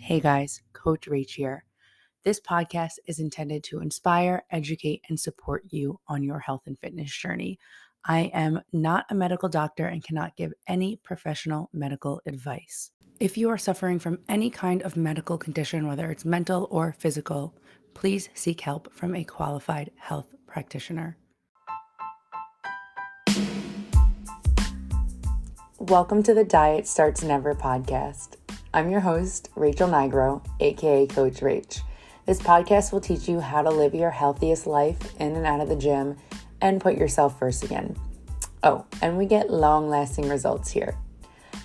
Hey guys, Coach Rach here. This podcast is intended to inspire, educate, and support you on your health and fitness journey. I am not a medical doctor and cannot give any professional medical advice. If you are suffering from any kind of medical condition, whether it's mental or physical, please seek help from a qualified health practitioner. Welcome to the Diet Starts Never podcast. I'm your host, Rachel Nigro, aka Coach Rach. This podcast will teach you how to live your healthiest life in and out of the gym and put yourself first again. Oh, and we get long-lasting results here.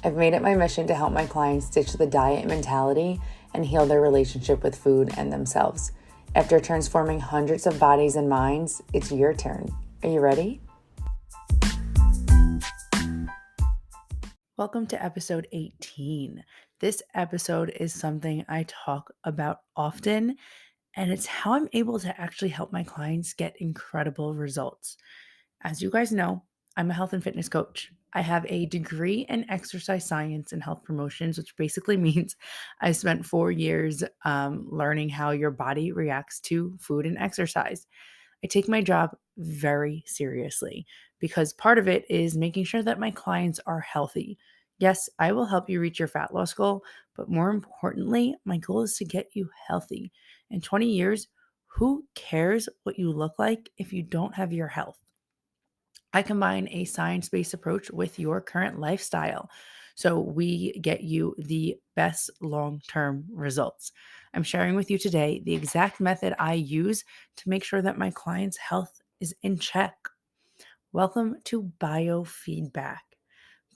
I've made it my mission to help my clients ditch the diet mentality and heal their relationship with food and themselves. After transforming hundreds of bodies and minds, it's your turn. Are you ready? Welcome to episode 18. This episode is something I talk about often, and it's how I'm able to actually help my clients get incredible results. As you guys know, I'm a health and fitness coach. I have a degree in exercise science and health promotions, which basically means I spent 4 years learning how your body reacts to food and exercise. I take my job very seriously because part of it is making sure that my clients are healthy. Yes, I will help you reach your fat loss goal, but more importantly, my goal is to get you healthy. In 20 years, who cares what you look like if you don't have your health? I combine a science-based approach with your current lifestyle. So we get you the best long-term results. I'm sharing with you today the exact method I use to make sure that my client's health is in check. Welcome to Biofeedback.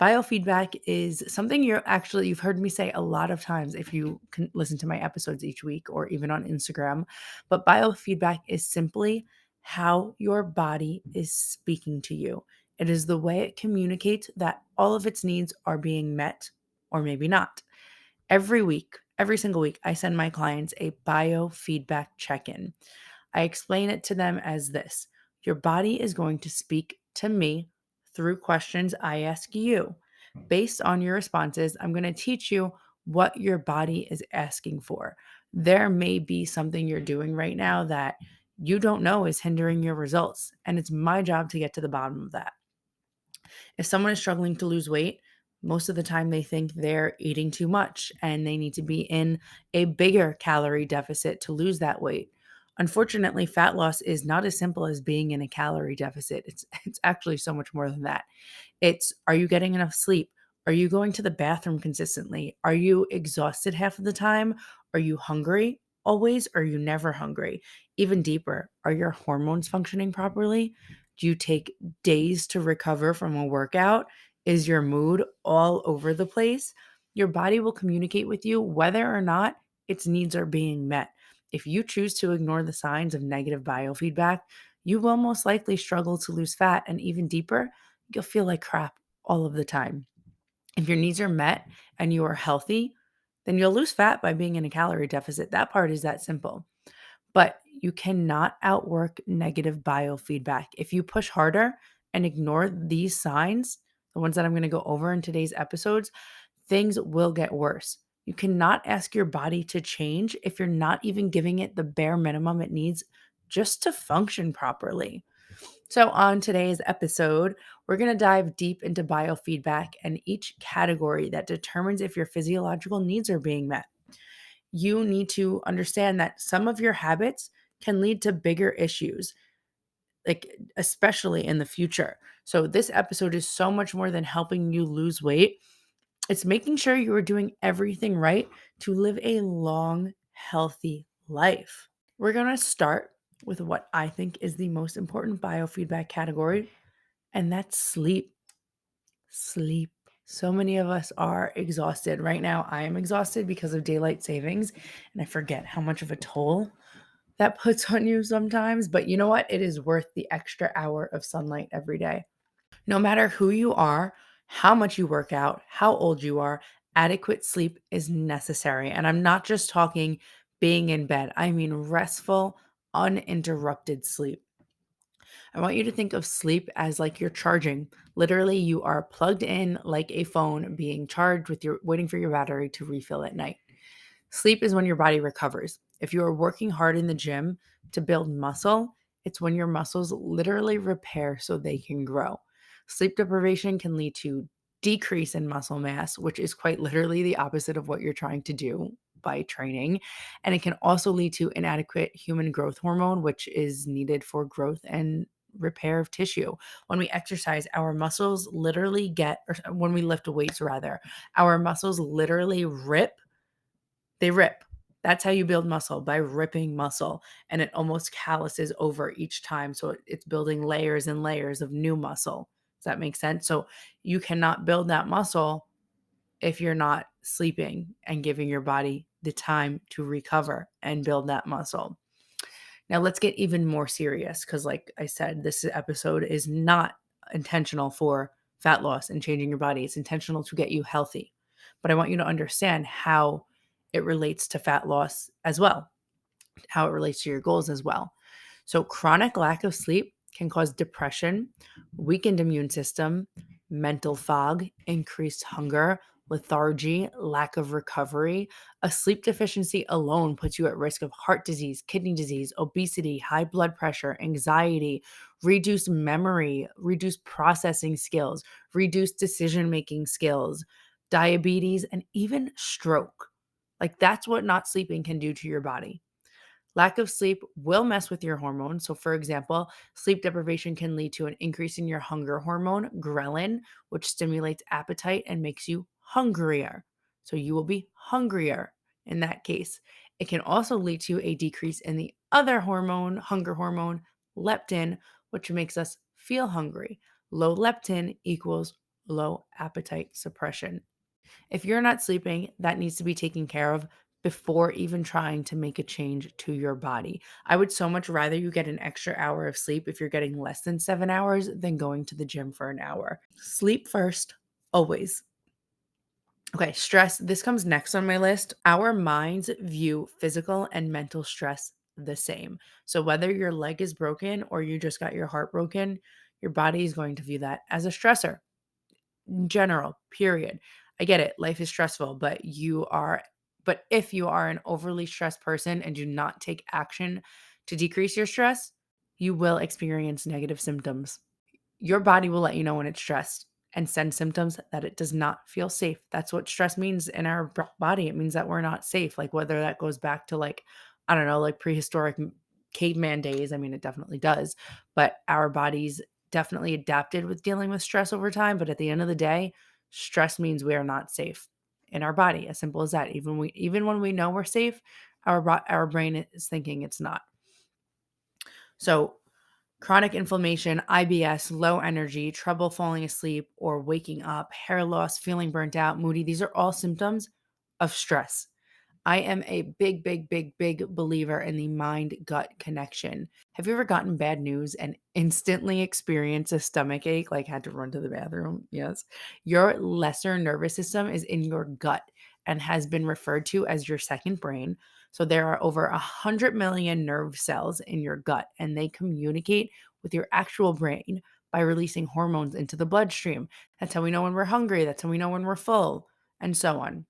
Biofeedback is something you've heard me say a lot of times if you can listen to my episodes each week or even on Instagram. But biofeedback is simply how your body is speaking to you. It is the way it communicates that all of its needs are being met or maybe not. Every week, every single week, I send my clients a biofeedback check-in. I explain it to them as this: your body is going to speak to me through questions I ask you. Based on your responses, I'm going to teach you what your body is asking for. There may be something you're doing right now that you don't know is hindering your results, and it's my job to get to the bottom of that. If someone is struggling to lose weight, most of the time they think they're eating too much and they need to be in a bigger calorie deficit to lose that weight. Unfortunately, fat loss is not as simple as being in a calorie deficit. It's actually so much more than that. It's, are you getting enough sleep? Are you going to the bathroom consistently? Are you exhausted half of the time? Are you hungry always? Or are you never hungry? Even deeper, are your hormones functioning properly? Do you take days to recover from a workout? Is your mood all over the place? Your body will communicate with you whether or not its needs are being met. If you choose to ignore the signs of negative biofeedback, you will most likely struggle to lose fat, and even deeper, you'll feel like crap all of the time. If your needs are met and you are healthy, then you'll lose fat by being in a calorie deficit. That part is that simple. But you cannot outwork negative biofeedback. If you push harder and ignore these signs, the ones that I'm going to go over in today's episodes, things will get worse. You cannot ask your body to change if you're not even giving it the bare minimum it needs just to function properly. So, on today's episode, we're going to dive deep into biofeedback and each category that determines if your physiological needs are being met. You need to understand that some of your habits can lead to bigger issues, like especially in the future. So, this episode is so much more than helping you lose weight. It's making sure you are doing everything right to live a long, healthy life. We're going to start with what I think is the most important biofeedback category, and that's sleep. Sleep. So many of us are exhausted. Right now, I am exhausted because of daylight savings, and I forget how much of a toll that puts on you sometimes. But you know what? It is worth the extra hour of sunlight every day. No matter who you are, how much you work out, how old you are, adequate sleep is necessary. And I'm not just talking being in bed, I mean restful, uninterrupted sleep. I want you to think of sleep as like you're charging. Literally, you are plugged in like a phone being charged with your waiting for your battery to refill at night. Sleep is when your body recovers. If you are working hard in the gym to build muscle, it's when your muscles literally repair so they can grow. Sleep deprivation can lead to decrease in muscle mass, which is quite literally the opposite of what you're trying to do by training. And it can also lead to inadequate human growth hormone, which is needed for growth and repair of tissue. When we exercise, our muscles literally or when we lift weights rather, our muscles literally rip. They rip. That's how you build muscle, by ripping muscle, and it almost calluses over each time. So it's building layers and layers of new muscle. Does that make sense? So you cannot build that muscle if you're not sleeping and giving your body the time to recover and build that muscle. Now let's get even more serious because, like I said, this episode is not intentional for fat loss and changing your body. It's intentional to get you healthy. But I want you to understand how it relates to fat loss as well, how it relates to your goals as well. So, chronic lack of sleep can cause depression, weakened immune system, mental fog, increased hunger, lethargy, lack of recovery. A sleep deficiency alone puts you at risk of heart disease, kidney disease, obesity, high blood pressure, anxiety, reduced memory, reduced processing skills, reduced decision making skills, diabetes, and even stroke. Like, that's what not sleeping can do to your body. Lack of sleep will mess with your hormones. So, for example, sleep deprivation can lead to an increase in your hunger hormone, ghrelin, which stimulates appetite and makes you hungrier. So, you will be hungrier in that case. It can also lead to a decrease in the other hormone, hunger hormone, leptin, which makes us feel hungry. Low leptin equals low appetite suppression. If you're not sleeping, that needs to be taken care of before even trying to make a change to your body. I would so much rather you get an extra hour of sleep if you're getting less than 7 hours than going to the gym for an hour. Sleep first, always. Okay, stress. This comes next on my list. Our minds view physical and mental stress the same. So, whether your leg is broken or you just got your heart broken, your body is going to view that as a stressor in general, period. I get it. Life is stressful, but if you are an overly stressed person and do not take action to decrease your stress, you will experience negative symptoms. Your body will let you know when it's stressed and send symptoms that it does not feel safe. That's what stress means in our body. It means that we're not safe. Like, whether that goes back to, like, I don't know, like prehistoric caveman days. I mean, it definitely does, but our bodies definitely adapted with dealing with stress over time. But at the end of the day, stress means we are not safe in our body. As simple as that. Even when we know we're safe, our brain is thinking it's not. So, chronic inflammation, IBS, low energy, trouble falling asleep or waking up, hair loss, feeling burnt out, moody, these are all symptoms of stress. I am a big, big, big, big believer in the mind gut connection. Have you ever gotten bad news and instantly experienced a stomach ache, like had to run to the bathroom? Yes. Your lesser nervous system is in your gut and has been referred to as your second brain. So there are over 100 million nerve cells in your gut, and they communicate with your actual brain by releasing hormones into the bloodstream. That's how we know when we're hungry. That's how we know when we're full, and so on.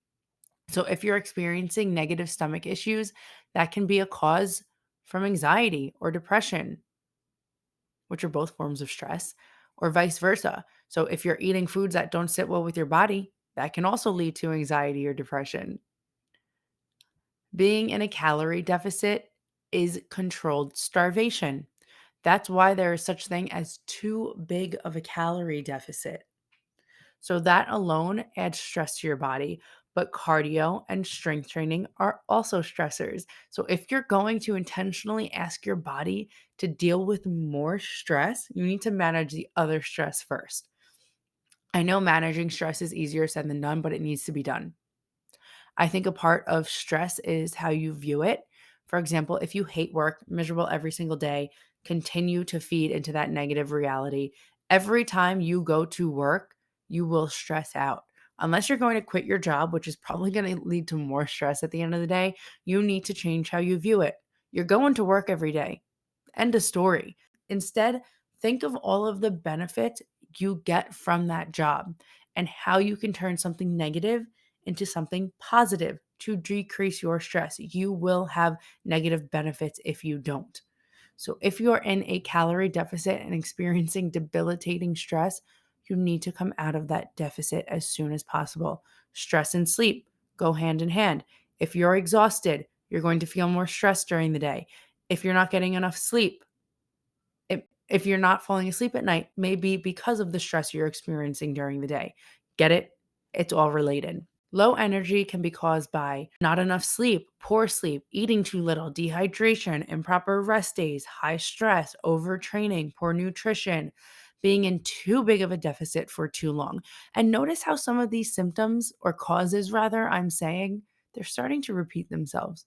So if you're experiencing negative stomach issues, that can be a cause from anxiety or depression, which are both forms of stress, or vice versa. So if you're eating foods that don't sit well with your body, that can also lead to anxiety or depression. Being in a calorie deficit is controlled starvation. That's why there is such thing as too big of a calorie deficit. So that alone adds stress to your body. But cardio and strength training are also stressors. So if you're going to intentionally ask your body to deal with more stress, you need to manage the other stress first. I know managing stress is easier said than done, but it needs to be done. I think a part of stress is how you view it. For example, if you hate work, miserable every single day, continue to feed into that negative reality. Every time you go to work, you will stress out. Unless you're going to quit your job, which is probably going to lead to more stress at the end of the day, you need to change how you view it. You're going to work every day. End of story. Instead, think of all of the benefits you get from that job and how you can turn something negative into something positive. to decrease your stress. You will have negative benefits if you don't. So, if you're in a calorie deficit and experiencing debilitating stress, you need to come out of that deficit as soon as possible. Stress and sleep go hand in hand. If you're exhausted, you're going to feel more stress during the day. If you're not getting enough sleep, if you're not falling asleep at night, maybe because of the stress you're experiencing during the day. Get it? It's all related. Low energy can be caused by not enough sleep, poor sleep, eating too little, dehydration, improper rest days, high stress, overtraining, poor nutrition, being in too big of a deficit for too long. And notice how some of these symptoms, or causes rather, I'm saying, they're starting to repeat themselves.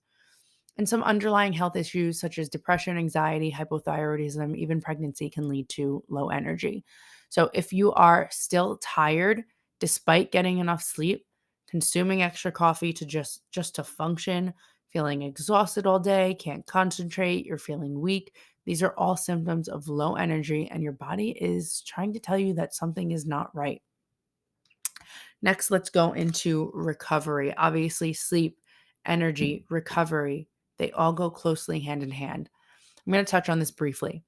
And some underlying health issues such as depression, anxiety, hypothyroidism, even pregnancy can lead to low energy. So if you are still tired despite getting enough sleep, consuming extra coffee to just to function, feeling exhausted all day, can't concentrate, you're feeling weak, these are all symptoms of low energy and your body is trying to tell you that something is not right. Next, let's go into recovery. Obviously, sleep, energy, recovery, they all go closely hand in hand. I'm going to touch on this briefly.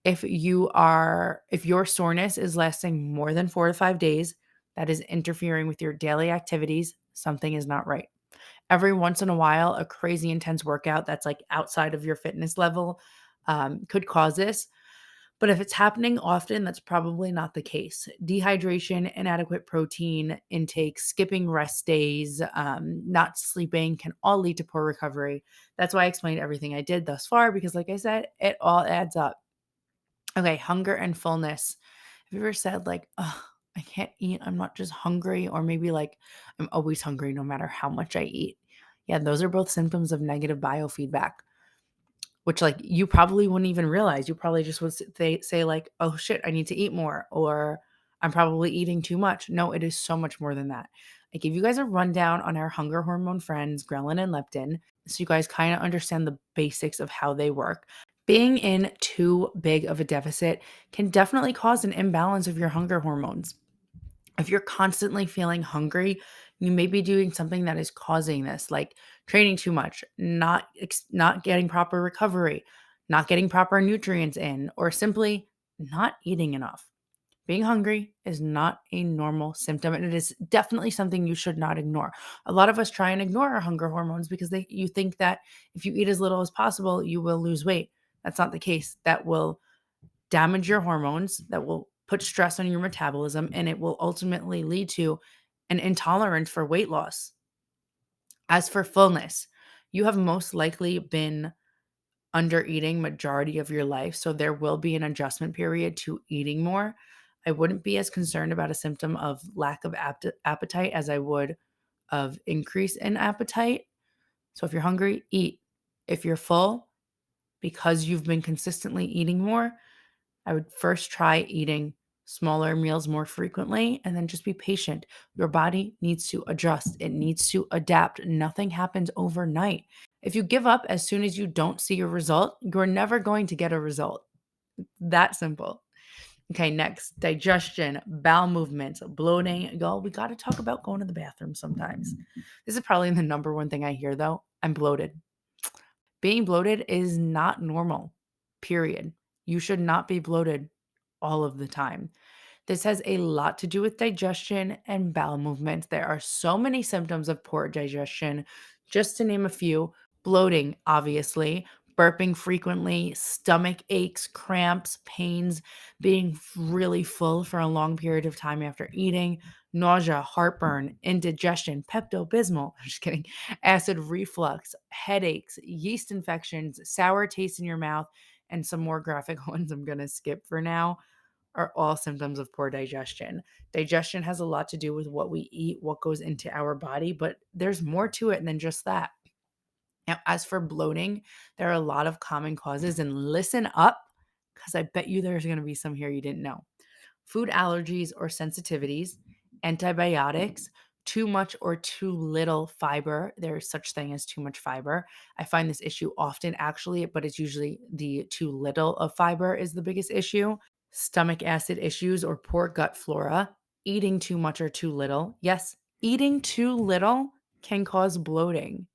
If your soreness is lasting more than 4 to 5 days, that is interfering with your daily activities, something is not right. Every once in a while, a crazy intense workout that's like outside of your fitness level could cause this. But if it's happening often, that's probably not the case. Dehydration, inadequate protein intake, skipping rest days, not sleeping can all lead to poor recovery. That's why I explained everything I did thus far, because like I said, it all adds up. Okay, hunger and fullness. Have you ever said like, oh, I can't eat, I'm not just hungry, or maybe like I'm always hungry no matter how much I eat? Yeah, those are both symptoms of negative biofeedback, which like you probably wouldn't even realize. You probably just would say like, "Oh shit, I need to eat more," or "I'm probably eating too much." No, it is so much more than that. I gave you guys a rundown on our hunger hormone friends, ghrelin and leptin, so you guys kind of understand the basics of how they work. Being in too big of a deficit can definitely cause an imbalance of your hunger hormones. If you're constantly feeling hungry, you may be doing something that is causing this, like training too much, not getting proper recovery, not getting proper nutrients in, or simply not eating enough. Being hungry is not a normal symptom, and it is definitely something you should not ignore. A lot of us try and ignore our hunger hormones because you think that if you eat as little as possible, you will lose weight. That's not the case. That will damage your hormones, that will put stress on your metabolism, and it will ultimately lead to an intolerance for weight loss. As for fullness, you have most likely been under eating majority of your life, so there will be an adjustment period to eating more. I wouldn't be as concerned about a symptom of lack of appetite as I would of increase in appetite. So if you're hungry, eat. If you're full, because you've been consistently eating more, I would first try eating smaller meals more frequently and then just be patient. Your body needs to adjust, it needs to adapt. Nothing happens overnight. If you give up as soon as you don't see a result, you're never going to get a result. That simple. Okay, next, digestion, bowel movements, bloating. Y'all, we got to talk about going to the bathroom sometimes. This is probably the number one thing I hear though. I'm bloated. Being bloated is not normal, period. You should not be bloated all of the time. This has a lot to do with digestion and bowel movements. There are so many symptoms of poor digestion. Just to name a few: bloating, obviously, burping frequently, stomach aches, cramps, pains, being really full for a long period of time after eating, nausea, heartburn, indigestion, Pepto Bismol, I'm just kidding, acid reflux, headaches, yeast infections, sour taste in your mouth, and some more graphic ones I'm going to skip for now are all symptoms of poor digestion. Digestion has a lot to do with what we eat, what goes into our body, but there's more to it than just that. Now, as for bloating, there are a lot of common causes, and listen up because I bet you there's going to be some here you didn't know. Food allergies or sensitivities, antibiotics, too much or too little fiber. There's such thing as too much fiber. I find this issue often actually, but it's usually the too little of fiber is the biggest issue. Stomach acid issues or poor gut flora, eating too much or too little. Yes, eating too little can cause bloating.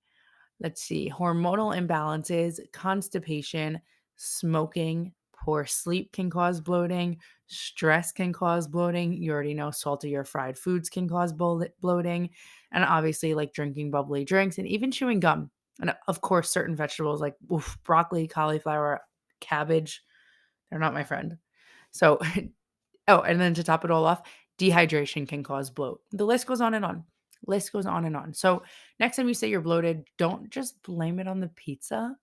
Let's see, hormonal imbalances, constipation, smoking, poor sleep can cause bloating, stress can cause bloating. You already know salty or fried foods can cause bloating, and obviously, like drinking bubbly drinks and even chewing gum. And of course, certain vegetables like broccoli, cauliflower, cabbage, they're not my friend. So, oh, and then to top it all off, dehydration can cause bloat. The list goes on and on. List goes on and on. So, next time you say you're bloated, don't just blame it on the pizza,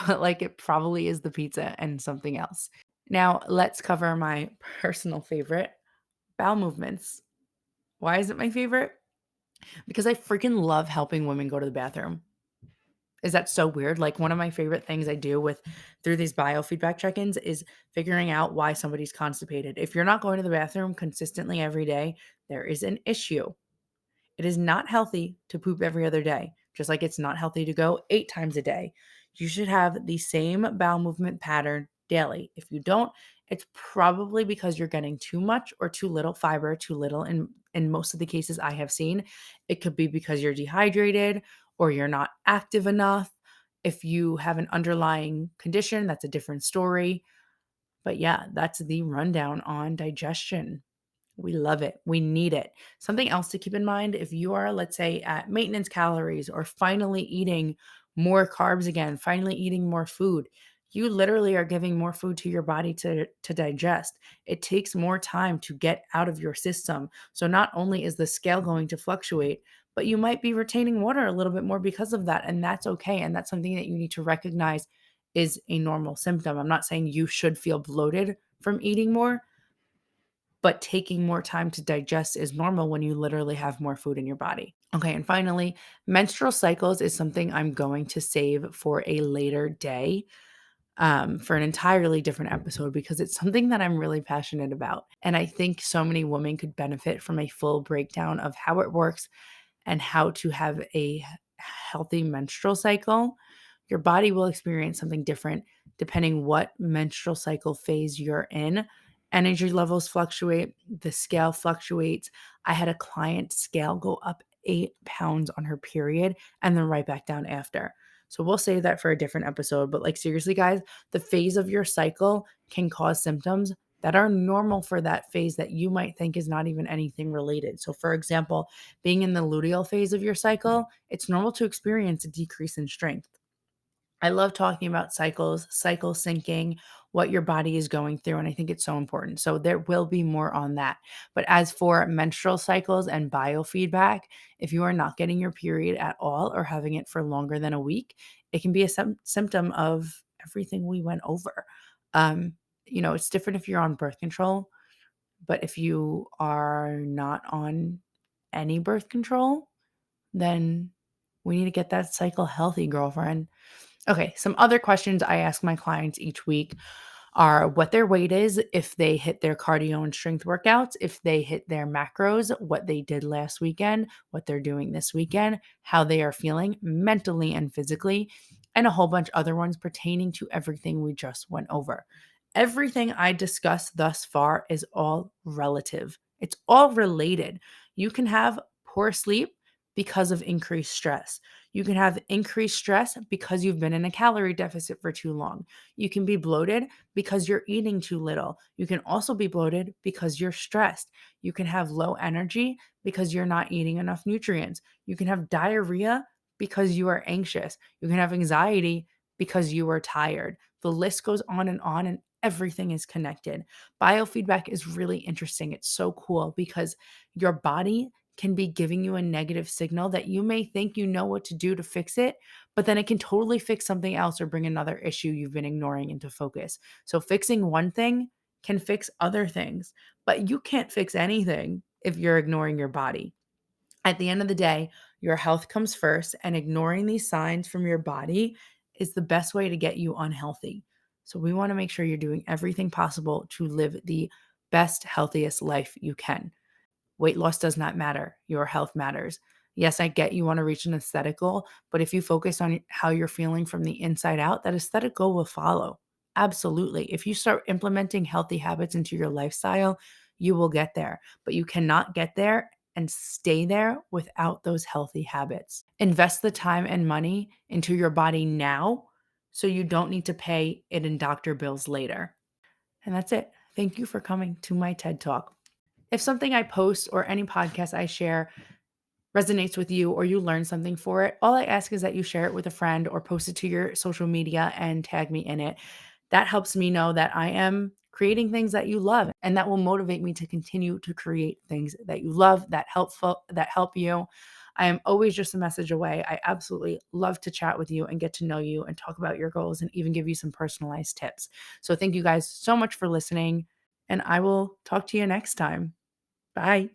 but like it probably is the pizza and something else. Now, let's cover my personal favorite, bowel movements. Why is it my favorite? Because I freaking love helping women go to the bathroom. Is that so weird? Like one of my favorite things I do with through these biofeedback check-ins is figuring out why somebody's constipated. If you're not going to the bathroom consistently every day, there is an issue. It is not healthy to poop every other day, just like it's not healthy to go 8 times a day. You should have the same bowel movement pattern daily. If you don't, it's probably because you're getting too much or too little fiber, too little in most of the cases I have seen. It could be because you're dehydrated or you're not active enough. If you have an underlying condition, that's a different story. But yeah, that's the rundown on digestion. We love it. We need it. Something else to keep in mind if you are, let's say, at maintenance calories or finally eating more carbs again, finally eating more food, you literally are giving more food to your body to digest. It takes more time to get out of your system. So not only is the scale going to fluctuate, but you might be retaining water a little bit more because of that. And that's okay. And that's something that you need to recognize is a normal symptom. I'm not saying you should feel bloated from eating more, but taking more time to digest is normal when you literally have more food in your body. Okay, and finally, menstrual cycles is something I'm going to save for a later day, for an entirely different episode because it's something that I'm really passionate about. And I think so many women could benefit from a full breakdown of how it works and how to have a healthy menstrual cycle. Your body will experience something different depending what menstrual cycle phase you're in. Energy levels fluctuate, the scale fluctuates. I had a client scale go up 8 pounds on her period and then right back down after. So we'll save that for a different episode. But like, seriously, guys, the phase of your cycle can cause symptoms that are normal for that phase that you might think is not even anything related. So, for example, being in the luteal phase of your cycle, it's normal to experience a decrease in strength. I love talking about cycles, cycle syncing, what your body is going through, and I think it's so important. So there will be more on that. But as for menstrual cycles and biofeedback, if you are not getting your period at all or having it for longer than a week, it can be a symptom of everything we went over. Um, it's different if you're on birth control, but if you are not on any birth control, then we need to get that cycle healthy, girlfriend. Okay, some other questions I ask my clients each week are what their weight is, if they hit their cardio and strength workouts, if they hit their macros, what they did last weekend, what they're doing this weekend, how they are feeling mentally and physically, and a whole bunch other ones pertaining to everything we just went over. Everything I discussed thus far is all relative. It's all related. You can have poor sleep because of increased stress. You can have increased stress because you've been in a calorie deficit for too long. You can be bloated because you're eating too little. You can also be bloated because you're stressed. You can have low energy because you're not eating enough nutrients. You can have diarrhea because you are anxious. You can have anxiety because you are tired. The list goes on and everything is connected. Biofeedback is really interesting. It's so cool because your body can be giving you a negative signal that you may think you know what to do to fix it, but then it can totally fix something else or bring another issue you've been ignoring into focus. So fixing one thing can fix other things, but you can't fix anything if you're ignoring your body. At the end of the day, your health comes first, and ignoring these signs from your body is the best way to get you unhealthy. So we want to make sure you're doing everything possible to live the best, healthiest life you can. Weight loss does not matter. Your health matters. Yes, I get you want to reach an aesthetic goal, but if you focus on how you're feeling from the inside out, that aesthetic goal will follow. Absolutely. If you start implementing healthy habits into your lifestyle, you will get there. But you cannot get there and stay there without those healthy habits. Invest the time and money into your body now so you don't need to pay it in doctor bills later. And that's it. Thank you for coming to my TED Talk. If something I post or any podcast I share resonates with you or you learn something for it, all I ask is that you share it with a friend or post it to your social media and tag me in it. That helps me know that I am creating things that you love, and that will motivate me to continue to create things that you love, that help you. I am always just a message away. I absolutely love to chat with you and get to know you and talk about your goals and even give you some personalized tips. So thank you guys so much for listening, and I will talk to you next time. Bye.